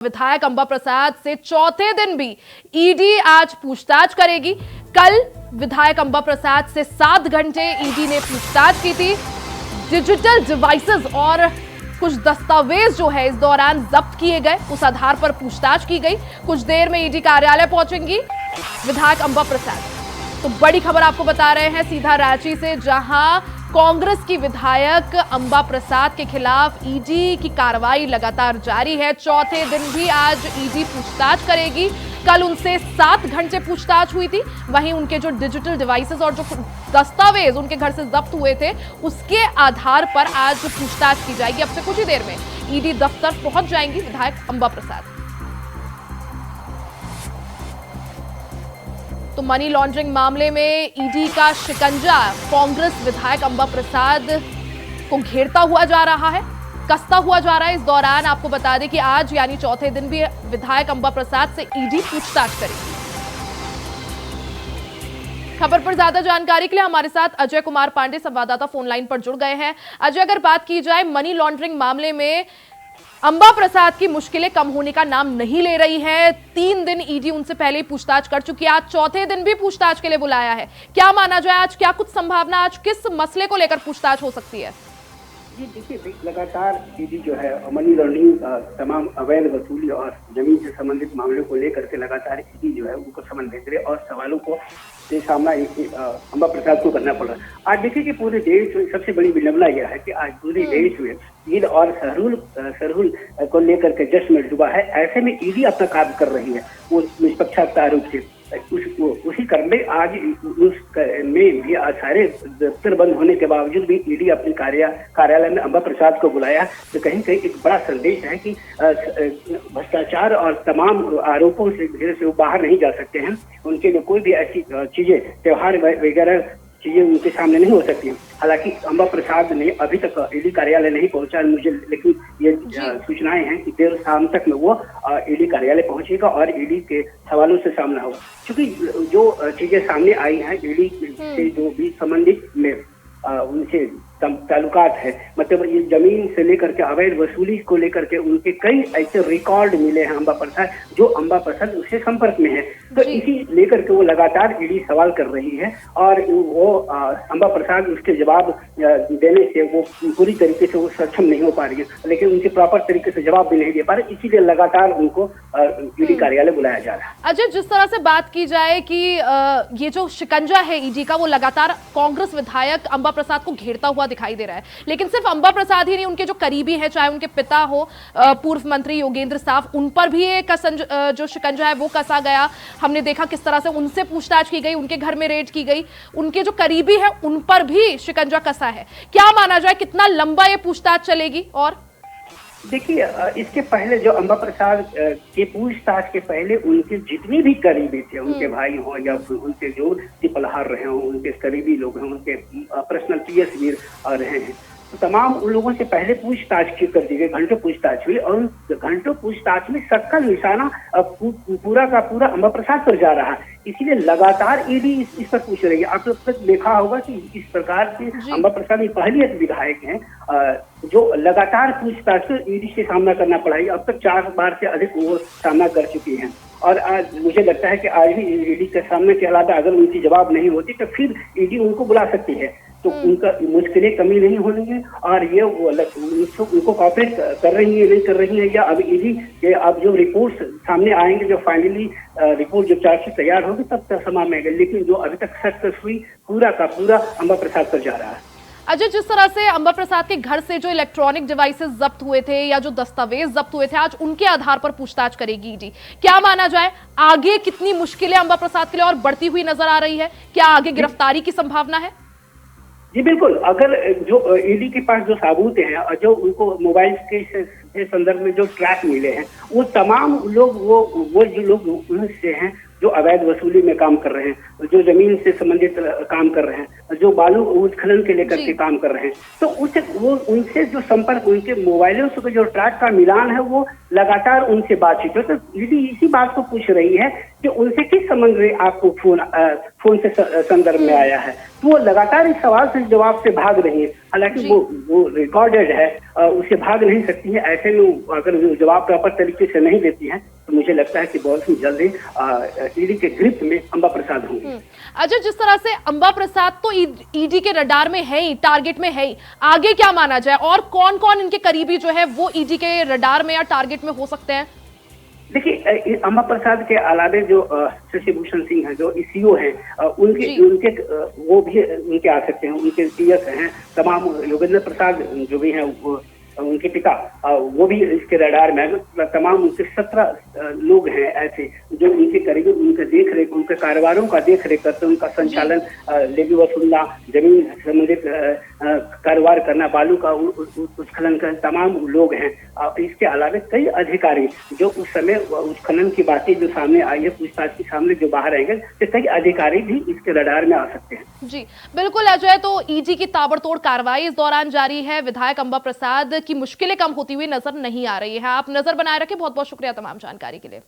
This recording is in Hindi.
विधायक अंबा प्रसाद से चौथे दिन भी ईडी आज पूछताछ करेगी। कल विधायक अंबा प्रसाद से 7 घंटे ईडी ने पूछताछ की थी। डिजिटल डिवाइसेस और कुछ दस्तावेज जो है इस दौरान जब्त किए गए, उस आधार पर पूछताछ की गई। कुछ देर में ईडी कार्यालय पहुंचेंगी विधायक अंबा प्रसाद। तो बड़ी खबर आपको बता रहे हैं सीधा रांची से, जहां कांग्रेस की विधायक अंबा प्रसाद के खिलाफ ईडी की कार्रवाई लगातार जारी है। चौथे दिन भी आज ईडी पूछताछ करेगी। कल उनसे 7 घंटे पूछताछ हुई थी। वहीं उनके जो डिजिटल डिवाइसेस और जो दस्तावेज उनके घर से जब्त हुए थे, उसके आधार पर आज पूछताछ की जाएगी। अब से कुछ ही देर में ईडी दफ्तर पहुंच जाएंगी विधायक अंबा प्रसाद। तो मनी लॉन्ड्रिंग मामले में ईडी का शिकंजा कांग्रेस विधायक अंबा प्रसाद को घेरता हुआ जा रहा है, कसता हुआ जा रहा है। इस दौरान आपको बता दें कि आज यानी चौथे दिन भी विधायक अंबा प्रसाद से ईडी पूछताछ करेगी। खबर पर ज्यादा जानकारी के लिए हमारे साथ अजय कुमार पांडे संवाददाता फोन लाइन पर जुड़ गए हैं। अजय, अगर बात की जाए मनी लॉन्ड्रिंग मामले में, अंबा प्रसाद की मुश्किलें कम होने का नाम नहीं ले रही है। 3 दिन ईडी उनसे पहले ही पूछताछ कर चुकी है, आज चौथे दिन भी पूछताछ के लिए बुलाया है। क्या माना जाए, आज क्या कुछ संभावना, आज किस मसले को लेकर पूछताछ हो सकती है? जी देखिए, लगातार ईडी जो है मनी लॉन्ड्रिंग, तमाम अवैध वसूली और जमीन से संबंधित मामलों को लेकर के लगातार ईडी जो है उनको समन भेज रहे और सवालों को सामना अंबा प्रसाद को करना पड़ा। आज देखिए कि पूरे देश में सबसे बड़ी विडंबना यह है कि आज पूरे देश में ईद और सरहुल को लेकर के जश्न में डूबा है। ऐसे में ईडी अपना काम कर रही है वो निष्पक्षता रूप से। उसी क्रम में आज में भी आज सारे दफ्तर बंद होने के बावजूद भी ईडी अपने कार्यालय में अंबा प्रसाद को बुलाया। तो कहीं कहीं एक बड़ा संदेश है कि भ्रष्टाचार और तमाम आरोपों से वो बाहर नहीं जा सकते हैं। उनके लिए कोई भी ऐसी चीजें, त्योहार वगैरह चीजें उनके सामने नहीं हो सकती। हालांकि अंबा प्रसाद ने अभी तक ईडी कार्यालय नहीं पहुंचा मुझे, लेकिन ये सूचनाएं हैं कि देर शाम तक में वो ईडी कार्यालय पहुंचेगा और ईडी के सवालों से सामना होगा। क्योंकि जो चीजें सामने आई हैं ईडी से जो भी संबंधित में उनसे ताल्लुकात है, मतलब ये जमीन से लेकर के अवैध वसूली को लेकर के उनके कई ऐसे रिकॉर्ड मिले हैं अंबा प्रसाद, जो अंबा प्रसाद उससे संपर्क में है। तो इसी लेकर के वो लगातार ईडी सवाल कर रही है और वो अंबा प्रसाद उसके जवाब देने से वो पूरी तरीके से वो सक्षम नहीं हो पा रही है, लेकिन उनके प्रॉपर तरीके से जवाब भी नहीं दे पा रहे, इसीलिए लगातार उनको ईडी कार्यालय बुलाया जा रहा है। अजय, जिस तरह से बात की जाए कि ये जो शिकंजा है ईडी का, वो लगातार कांग्रेस विधायक अंबा प्रसाद को घेरता हुआ दिखाई दे रहा है। लेकिन सिर्फ अंबा प्रसाद ही नहीं, उनके जो करीबी हैं, चाहे उनके पिता हो पूर्व मंत्री योगेंद्र साफ, उन पर भी एक जो शिकंजा है वो कसा गया। हमने देखा किस तरह से उनसे पूछताछ की गई, उनके घर में रेड की गई, उनके जो करीबी है उन पर भी शिकंजा कसा है। क्या माना जाए, कितना लंबा ये पूछताछ चलेगी? और देखिए, इसके पहले जो अंबा प्रसाद के पूछताछ के पहले उनके जितने भी करीबी थे, उनके भाई हो या उनके जो पलहार रहे हों, उनके करीबी लोग हैं, उनके पर्सनल पीएस भी रहे हैं, तो तमाम उन लोगों से पहले पूछताछ कर दी गई। घंटों पूछताछ हुई और घंटों पूछताछ में सबका निशाना पूरा का पूरा अंबा प्रसाद पर जा रहा है। इसीलिए लगातार ईडी इस पर पूछ रही है। आप लोग तक देखा होगा कि इस प्रकार से अंबा प्रसाद पहली एक विधायक हैं जो लगातार पूछताछ से ईडी से सामना करना पड़ा है। अब तक 4 बार से अधिक वो सामना कर चुकी हैं और आज मुझे लगता है कि आज भी ईडी के सामने के हालात अगर उनकी जवाब नहीं होती तो फिर ईडी उनको बुला सकती है। तो उनका मुश्किलें कमी नहीं होंगी और ये उनको कॉपरेट कर रही है, नहीं कर रही है, या अब ईडी के अब जो रिपोर्ट्स सामने आएंगे, जो फाइनली रिपोर्ट जब चार्जशीट तैयार होगी तब तक समय में आएगा। लेकिन जो अभी तक सक्सेस हुई पूरा का पूरा अंबा प्रसाद पर जा रहा है। अजय, जिस तरह से अंबा प्रसाद के घर से जो इलेक्ट्रॉनिक डिवाइसेस जब्त हुए थे या जो दस्तावेज जब्त हुए थे, आज उनके आधार पर पूछताछ करेगी ईडी। क्या माना जाए, आगे कितनी मुश्किलें अंबा प्रसाद के लिए और बढ़ती हुई नजर आ रही है? क्या आगे गिरफ्तारी की संभावना है? जी बिल्कुल, अगर जो ईडी के पास जो सबूत हैं और जो उनको मोबाइल के संदर्भ में जो ट्रैक मिले हैं, वो तमाम लोग वो जो लोग उनसे हैं जो अवैध वसूली में काम कर रहे हैं, जो जमीन से संबंधित काम कर रहे हैं, जो बालू उत्खनन के लेकर के काम कर रहे हैं, तो उनसे जो संपर्क, उनके मोबाइलों से जो ट्रैक का मिलान है वो लगातार उनसे बातचीत हो। तो ईडी इसी बात को पूछ रही है कि उनसे किस संबंध में आपको फोन से संदर्भ में आया है। तो वो लगातार इस सवाल से जवाब से भाग रही है, हालांकि वो रिकॉर्डेड है, उसे भाग नहीं सकती है। ऐसे में अगर वो जवाब प्रॉपर तरीके से नहीं देती है तो मुझे लगता है कि बहुत ही जल्दी ईडी के ग्रिप में अंबा प्रसाद होंगे। अच्छा, जिस तरह से अंबा प्रसाद तो ईडी के रडार में है ही, टारगेट में है ही, आगे क्या माना जाए और कौन कौन इनके करीबी जो है वो ईडी के रडार में या टारगेट में हो सकते हैं? देखिए, अंबा प्रसाद के अलावे जो शशि भूषण सिंह है, जो ईसीओ हैं, उनके वो भी उनके आ सकते हैं। उनके पीएस हैं तमाम, योगेंद्र प्रसाद जो भी हैं उनके पिता, वो भी इसके रडार में। तमाम उनके 17 लोग हैं ऐसे जो उनके करीबी, उनके देख रेख, उनके कारोबारों का देख रेख करते, उनका संचालन, लेवी वसूलना, जमीन संबंधित कारोबार करना, बालू का उत्खनन का तमाम लोग हैं। इसके अलावा कई अधिकारी जो उस समय उत्खनन की बातें जो सामने आई है, पूछताछ के सामने जो बाहर आएंगे, तो कई अधिकारी भी इसके रडार में आ सकते हैं। जी बिल्कुल अजय, तो ईडी की ताबड़तोड़ कार्रवाई इस दौरान जारी है। विधायक अंबा प्रसाद की मुश्किलें कम होती हुई नजर नहीं आ रही है। आप नजर बनाए रखें। बहुत बहुत शुक्रिया तमाम जानकारी के लिए।